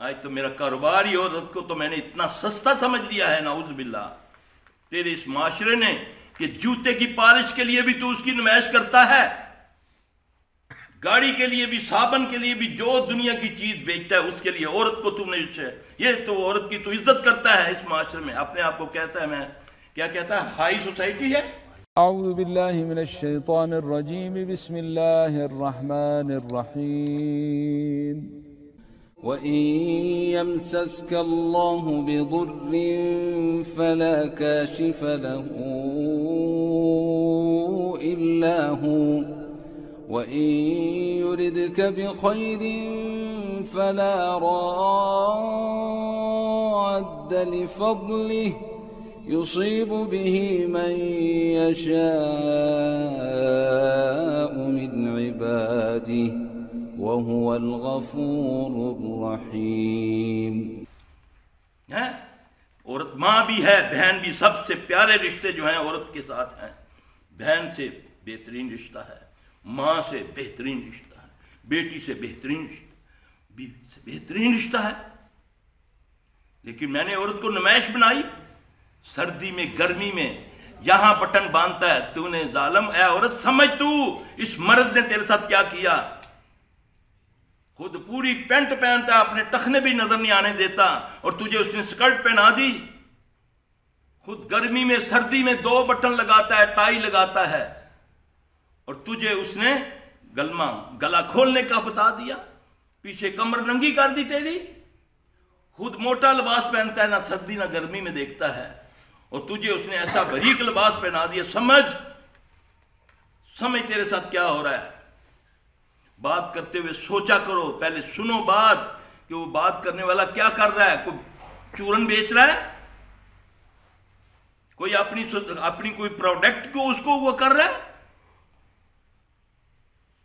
آج تو میرا کاروبار ہی عورت کو تو میں نے اتنا سستا سمجھ لیا ہے، نعوذ باللہ۔ تیرے اس معاشرے نے کہ جوتے کی پالش کے لیے بھی تو اس کی نمائش کرتا ہے، گاڑی کے لیے بھی، صابن کے لیے بھی، جو دنیا کی چیز بیچتا ہے اس کے لیے عورت کو تم نے، یہ تو عورت کی تو عزت کرتا ہے اس معاشرے میں، اپنے آپ کو کہتا ہے میں کیا کہتا ہے، ہائی سوسائٹی ہے۔ اعوذ باللہ من الشیطان الرجیم، بسم اللہ الرحمن الرحیم۔ وَإِن يَمْسَسْكَ اللَّهُ بِضُرٍّ فَلَا كَاشِفَ لَهُ إِلَّا هُوَ وَإِن يُرِدْكَ بِخَيْرٍ فَلَا رَادَّ لِفَضْلِهِ يُصِيبُ بِهِ مَن يَشَاءُ مِنْ عِبَادِهِ وَهُوَ الْغَفُورُ الرَّحِيمُ۔ عورت ماں بھی ہے، بہن بھی، سب سے پیارے رشتے جو ہیں عورت کے ساتھ ہیں۔ بہن سے بہترین رشتہ ہے، ماں سے بہترین رشتہ ہے، بیٹی سے بہترین رشتہ، بیوی سے بہترین رشتہ ہے۔ لیکن میں نے عورت کو نمائش بنائی، سردی میں، گرمی میں، یہاں بٹن باندھتا ہے، تو نے ظالم، اے عورت سمجھ تو اس مرد نے تیرے ساتھ کیا کیا۔ خود پوری پینٹ پہنتا ہے، اپنے ٹخنے بھی نظر نہیں آنے دیتا، اور تجھے اس نے سکرٹ پہنا دی۔ خود گرمی میں، سردی میں 2 بٹن لگاتا ہے، ٹائی لگاتا ہے، اور تجھے اس نے گلا کھولنے کا بتا دیا، پیچھے کمر ننگی کر دی تیری۔ خود موٹا لباس پہنتا ہے، نہ سردی نہ گرمی میں دیکھتا ہے، اور تجھے اس نے ایسا باریک لباس پہنا دیا۔ سمجھ تیرے ساتھ کیا ہو رہا ہے۔ بات کرتے ہوئے سوچا کرو، پہلے سنو بات کہ وہ بات کرنے والا کیا کر رہا ہے۔ کوئی چورن بیچ رہا ہے، کوئی اپنی کوئی پروڈکٹ کو اس کو وہ کر رہا ہے۔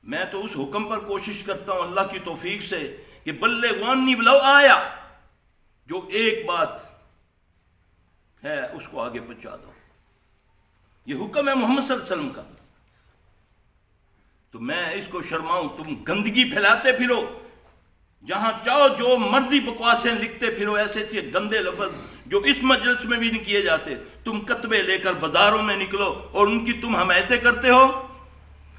میں تو اس حکم پر کوشش کرتا ہوں اللہ کی توفیق سے کہ بلغونی ولو آیا، جو ایک بات ہے اس کو آگے پہنچا دو۔ یہ حکم ہے محمد صلی اللہ علیہ وسلم کا۔ تو میں اس کو شرماؤں، تم گندگی پھیلاتے پھرو، جہاں چاہو جو مرضی بکواسیں لکھتے پھرو، ایسے ایسے گندے لفظ جو اس مجلس میں بھی نہیں کیے جاتے۔ تم کتبے لے کر بازاروں میں نکلو اور ان کی تم حمایتیں کرتے ہو،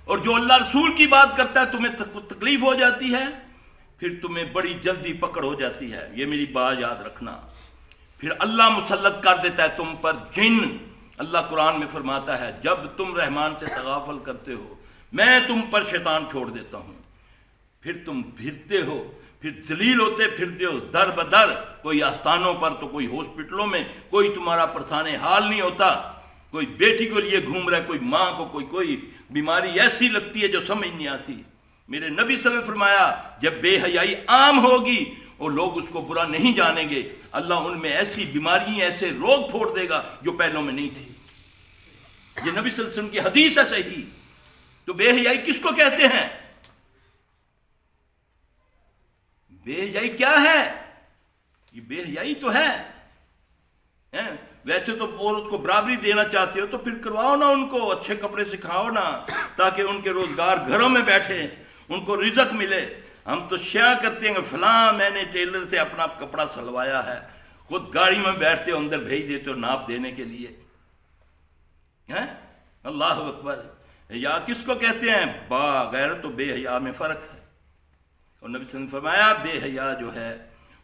اور جو اللہ رسول کی بات کرتا ہے تمہیں تکلیف ہو جاتی ہے، پھر تمہیں بڑی جلدی پکڑ ہو جاتی ہے۔ یہ میری بات یاد رکھنا۔ پھر اللہ مسلط کر دیتا ہے تم پر جن۔ اللہ قرآن میں فرماتا ہے جب تم رحمان سے تغافل کرتے ہو میں تم پر شیطان چھوڑ دیتا ہوں، پھر تم پھرتے ہو، پھر ذلیل ہوتے پھرتے ہو در بدر، کوئی آستانوں پر تو کوئی ہاسپٹلوں میں، کوئی تمہارا پرسان حال نہیں ہوتا، کوئی بیٹی کو لیے گھوم رہا ہے، کوئی ماں کو کوئی بیماری ایسی لگتی ہے جو سمجھ نہیں آتی۔ میرے نبی صلی اللہ علیہ وسلم نے فرمایا جب بے حیائی عام ہوگی اور لوگ اس کو برا نہیں جانیں گے، اللہ ان میں ایسی بیماری، ایسے روگ پھوڑ دے گا جو پہلوں میں نہیں تھی۔ یہ نبی صلی اللہ علیہ وسلم کی حدیث ہے صحیح۔ تو بے حیائی کس کو کہتے ہیں؟ بے حیائی کیا ہے؟ یہ بے حیائی تو ہے۔ ویسے تو عورت کو برابری دینا چاہتے ہو تو پھر کرواؤ نا، ان کو اچھے کپڑے سکھاؤ نا، تاکہ ان کے روزگار گھروں میں بیٹھے، ان کو رزق ملے۔ ہم تو شیعہ کرتے ہیں کہ فلاں میں نے ٹیلر سے اپنا کپڑا سلوایا ہے، خود گاڑی میں بیٹھتے ہو، اندر بھیج دیتے ہو ناپ دینے کے لیے۔ اللہ اکبر۔ یا کس کو کہتے ہیں؟ با غیرت و بے حیا میں فرق ہے۔ اور نبی صلی اللہ علیہ وسلم نے فرمایا بے حیا جو ہے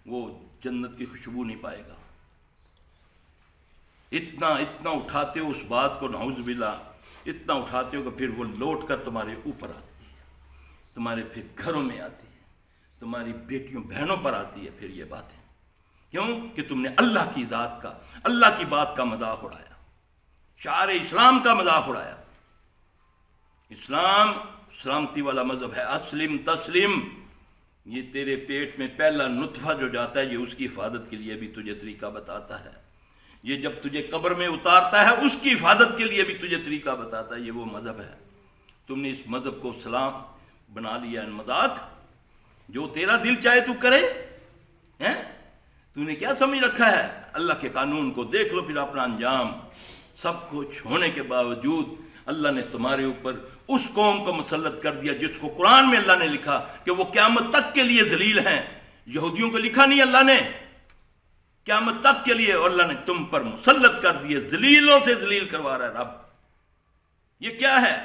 وہ جنت کی خوشبو نہیں پائے گا۔ اتنا اٹھاتے ہو اس بات کو، نعوذ باللہ، اتنا اٹھاتے ہو کہ پھر وہ لوٹ کر تمہارے اوپر آتی ہے، تمہارے پھر گھروں میں آتی ہے، تمہاری بیٹیوں بہنوں پر آتی ہے پھر یہ باتیں۔ کیوں کہ تم نے اللہ کی ذات کا، اللہ کی بات کا مذاق اڑایا، شعار اسلام کا مذاق اڑایا۔ اسلام سلامتی والا مذہب ہے، اسلم تسلم۔ یہ تیرے پیٹ میں پہلا نطفہ جو جاتا ہے یہ اس کی حفاظت کے لیے بھی تجھے طریقہ بتاتا ہے، یہ جب تجھے قبر میں اتارتا ہے اس کی حفاظت کے لیے بھی تجھے طریقہ بتاتا ہے۔ یہ وہ مذہب ہے۔ تم نے اس مذہب کو سلام بنا لیا مذاق، جو تیرا دل چاہے تو کرے۔ تو نے کیا سمجھ رکھا ہے؟ اللہ کے قانون کو دیکھ لو، پھر اپنا انجام۔ سب کچھ ہونے کے باوجود اللہ نے تمہارے اوپر اس قوم کو مسلط کر دیا جس کو قرآن میں اللہ نے لکھا کہ وہ قیامت تک کے لیے ذلیل ہیں، یہودیوں کو لکھا نہیں اللہ نے قیامت تک کے لیے، اور اللہ نے تم پر مسلط کر دیے، ذلیلوں سے ذلیل کروا رہا ہے رب۔ یہ کیا ہے؟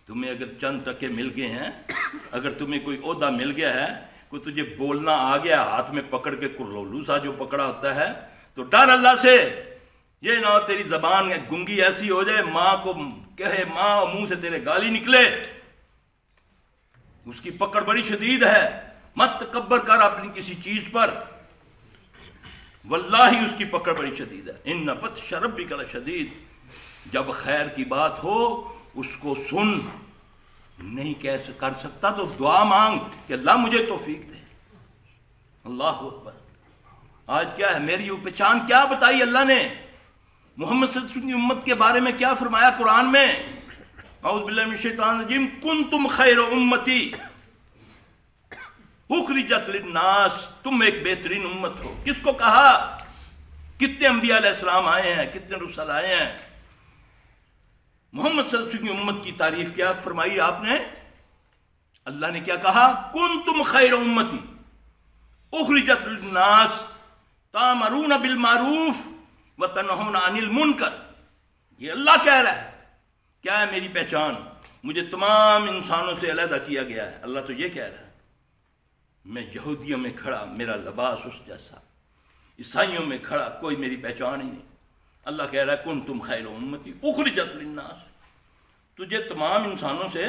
تمہیں اگر چند ٹکے مل گئے ہیں، اگر تمہیں کوئی عہدہ مل گیا ہے، کوئی تجھے بولنا آ گیا، ہاتھ میں پکڑ کے کرلولو سا جو پکڑا ہوتا ہے، تو ڈر اللہ سے، یہ نہ تیری زبان گنگی ایسی ہو جائے ماں کو کہے، ماں منہ سے تیرے گالی نکلے۔ اس کی پکڑ بڑی شدید ہے، مت تکبر کر اپنی کسی چیز پر، واللہ اس کی پکڑ بڑی شدید ہے۔ ان بطش ربک لشدید۔ جب خیر کی بات ہو اس کو سن، نہیں کیسے کر سکتا تو دعا مانگ کہ اللہ مجھے توفیق دے۔ اللہ اکبر۔ آج کیا ہے میری پہچان کیا بتائی اللہ نے؟ محمد صلی اللہ علیہ وسلم کی امت کے بارے میں کیا فرمایا قرآن میں؟ اعوذ باللہ من الشیطان الرجیم، کنتم خیر امتی اخرجت للناس، تم ایک بہترین امت ہو۔ کس کو کہا؟ کتنے انبیاء علیہ السلام آئے ہیں، کتنے رسل آئے ہیں۔ محمد صلی اللہ علیہ وسلم کی امت کی تعریف کیا فرمائی آپ نے؟ اللہ نے کیا کہا؟ کنتم خیر امتی اخرجت للناس تامرون بالمعروف وتنہون عن المنکر۔ یہ اللہ کہہ رہا ہے۔ کیا ہے میری پہچان؟ مجھے تمام انسانوں سے علیحدہ کیا گیا ہے۔ اللہ تو یہ کہہ رہا ہے، میں یہودیوں میں کھڑا میرا لباس اس جیسا، عیسائیوں میں کھڑا کوئی میری پہچان ہی نہیں۔ اللہ کہہ رہا ہے کنتم خیر امتی اخرجت للناس، تجھے تمام انسانوں سے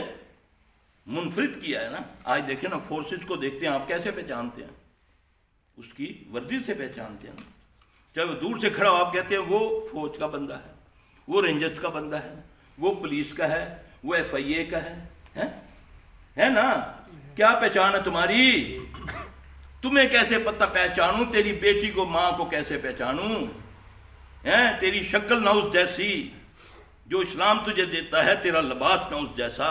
منفرد کیا ہے نا۔ آج دیکھیں نا، فورسز کو دیکھتے ہیں آپ، کیسے پہچانتے ہیں؟ اس کی ورزی سے پہچانتے ہیں۔ چاہے وہ دور سے کھڑا ہو، آپ کہتے ہیں وہ فوج کا بندہ ہے، وہ رینجرز کا بندہ ہے، وہ پولیس کا ہے، وہ ایف آئی اے کا ہے نا۔ کیا پہچان ہے تمہاری؟ تمہیں کیسے پتہ پہچانوں؟ تیری بیٹی کو، ماں کو کیسے پہچانوں؟ تیری شکل نہ اس جیسی جو اسلام تجھے دیتا ہے، تیرا لباس نہ اس جیسا۔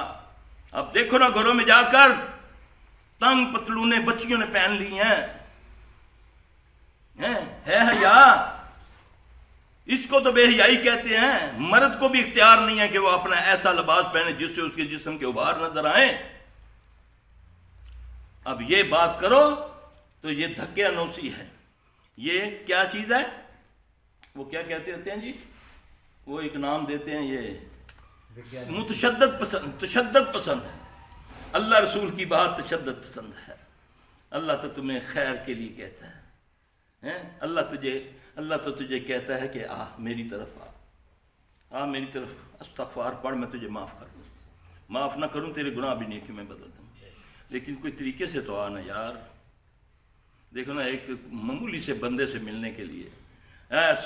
اب دیکھو نا گھروں میں جا کر تنگ پتلونیں بچیوں نے پہن لی ہیں، ہے حیا؟ اس کو تو بے حیائی کہتے ہیں۔ مرد کو بھی اختیار نہیں ہے کہ وہ اپنا ایسا لباس پہنے جس سے اس کے جسم کے ابھار نظر آئیں۔ اب یہ بات کرو تو یہ دھکے انوسی ہے۔ یہ کیا چیز ہے؟ وہ کیا کہتے ہوتے ہیں جی؟ وہ ایک نام دیتے ہیں، یہ متشدد پسند، تشدد پسند ہے۔ اللہ رسول کی بات تشدد پسند ہے۔ اللہ تو تمہیں خیر کے لیے کہتا ہے۔ اللہ تو تجھے کہتا ہے کہ آ میری طرف آ میری طرف، استغفار پڑھ، میں تجھے معاف کر دوں، معاف نہ کروں تیرے گناہ بھی نیکی میں بدل دوں۔ لیکن کوئی طریقے سے تو آنا یار۔ دیکھو نا، ایک معمولی سے بندے سے ملنے کے لیے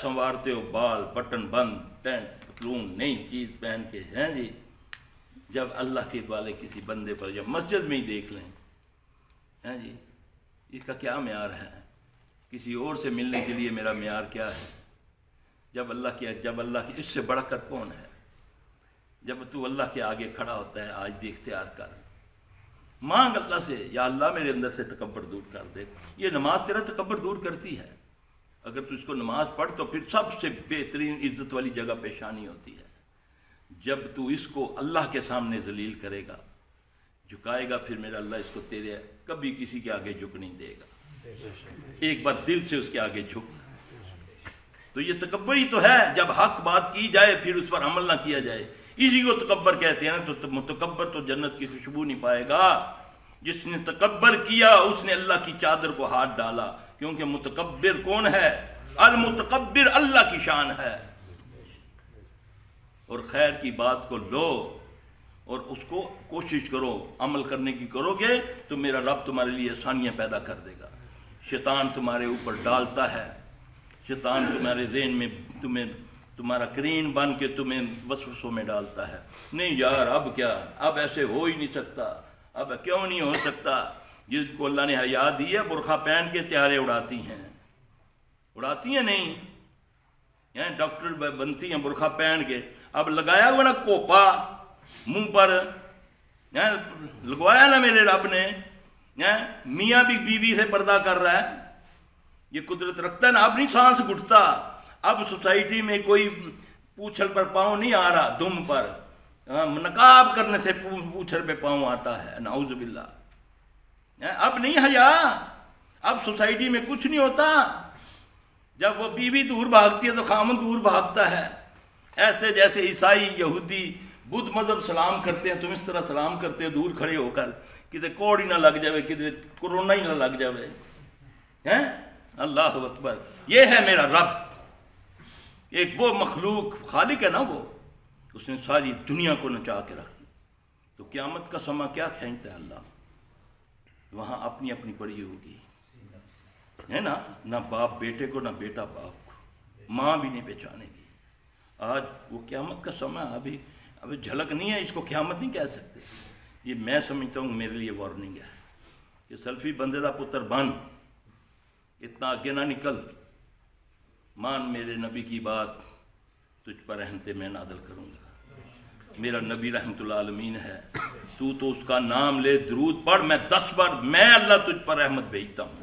سنوارتے ہو، بال بٹن بند، پینٹ پتلون نئی چیز پہن کے، ہیں جی، جب اللہ کے والے کسی بندے پر جب مسجد میں ہی دیکھ لیں، ہیں جی، اس کا کیا معیار ہے؟ کسی اور سے ملنے کے لیے میرا معیار کیا ہے؟ جب اللہ کی اس سے بڑھ کر کون ہے؟ جب تو اللہ کے آگے کھڑا ہوتا ہے، آج بھی اختیار کر، مانگ اللہ سے، یا اللہ میرے اندر سے تکبر دور کر دے۔ یہ نماز تیرا تکبر دور کرتی ہے۔ اگر تو اس کو نماز پڑھ تو پھر سب سے بہترین عزت والی جگہ پیشانی ہوتی ہے۔ جب تو اس کو اللہ کے سامنے ذلیل کرے گا، جھکائے گا، پھر میرا اللہ اس کو تیرے کبھی کسی کے آگے جھک نہیں دے گا۔ ایک بار دل سے اس کے آگے جھک، تو یہ تکبر ہی تو ہے۔ جب حق بات کی جائے پھر اس پر عمل نہ کیا جائے، اسی کو تکبر کہتے ہیں نا۔ تو متکبر تو جنت کی خوشبو نہیں پائے گا۔ جس نے تکبر کیا اس نے اللہ کی چادر کو ہاتھ ڈالا، کیونکہ متکبر کون ہے؟ المتکبر اللہ کی شان ہے۔ اور خیر کی بات کو لو اور اس کو کوشش کرو، عمل کرنے کی کرو گے تو میرا رب تمہارے لیے آسانیاں پیدا کر دے گا۔ شیطان تمہارے اوپر ڈالتا ہے، شیطان تمہارے ذہن میں تمہارا کرین بن کے تمہیں وسوسوں میں ڈالتا ہے۔ نہیں یار، اب کیا، اب ایسے ہو ہی نہیں سکتا، اب کیوں نہیں ہو سکتا؟ جس کو اللہ نے حیا دی ہے، برقع پہن کے تیارے اڑاتی ہیں نہیں، یہاں ڈاکٹر بنتی ہیں برقع پہن کے۔ اب لگایا ہوا نا کوپا منہ پر، لگوایا نا میرے رب نے، میاں بھی بیوی سے پردہ کر رہا ہے، یہ قدرت رکھتا ہے نا۔ اب نہیں سانس گھٹتا، اب سوسائٹی میں کوئی پوچھل پر پاؤں نہیں آ رہا، دم پر، نقاب کرنے سے پوچھل پہ پاؤں آتا ہے، نعوذ باللہ۔ اب نہیں حیا، اب سوسائٹی میں کچھ نہیں ہوتا۔ جب وہ بیوی دور بھاگتی ہے تو خامن دور بھاگتا ہے۔ ایسے جیسے عیسائی، یہودی، بدھ مذہب سلام کرتے ہیں، تم اس طرح سلام کرتے ہو دور کھڑے ہو کر، کدھر کوڑ ہی نہ لگ جائے، کدھر کورونا ہی نہ لگ جائے۔ اللہ اکبر، یہ ہے میرا رب۔ ایک وہ مخلوق خالق ہے نا، وہ اس نے ساری دنیا کو نچا کے رکھ دی۔ تو قیامت کا سما کیا کھینچتا ہے اللہ، وہاں اپنی اپنی پڑی ہوگی، ہے نا، نہ باپ بیٹے کو، نہ بیٹا باپ کو، ماں بھی نہیں پہچانے گی۔ آج وہ قیامت کا سما ابھی جھلک نہیں ہے، اس کو قیامت نہیں کہہ سکتے۔ یہ میں سمجھتا ہوں میرے لیے وارننگ ہے کہ سلفی بندے دا پتر بن، اتنا آگے نہ نکل، مان میرے نبی کی بات، تجھ پر رحمتیں میں نازل کروں گا۔ میرا نبی رحمت اللہ عالمین ہے، تو اس کا نام لے، درود پڑھ، میں 10 بار میں اللہ تجھ پر رحمت بھیجتا ہوں۔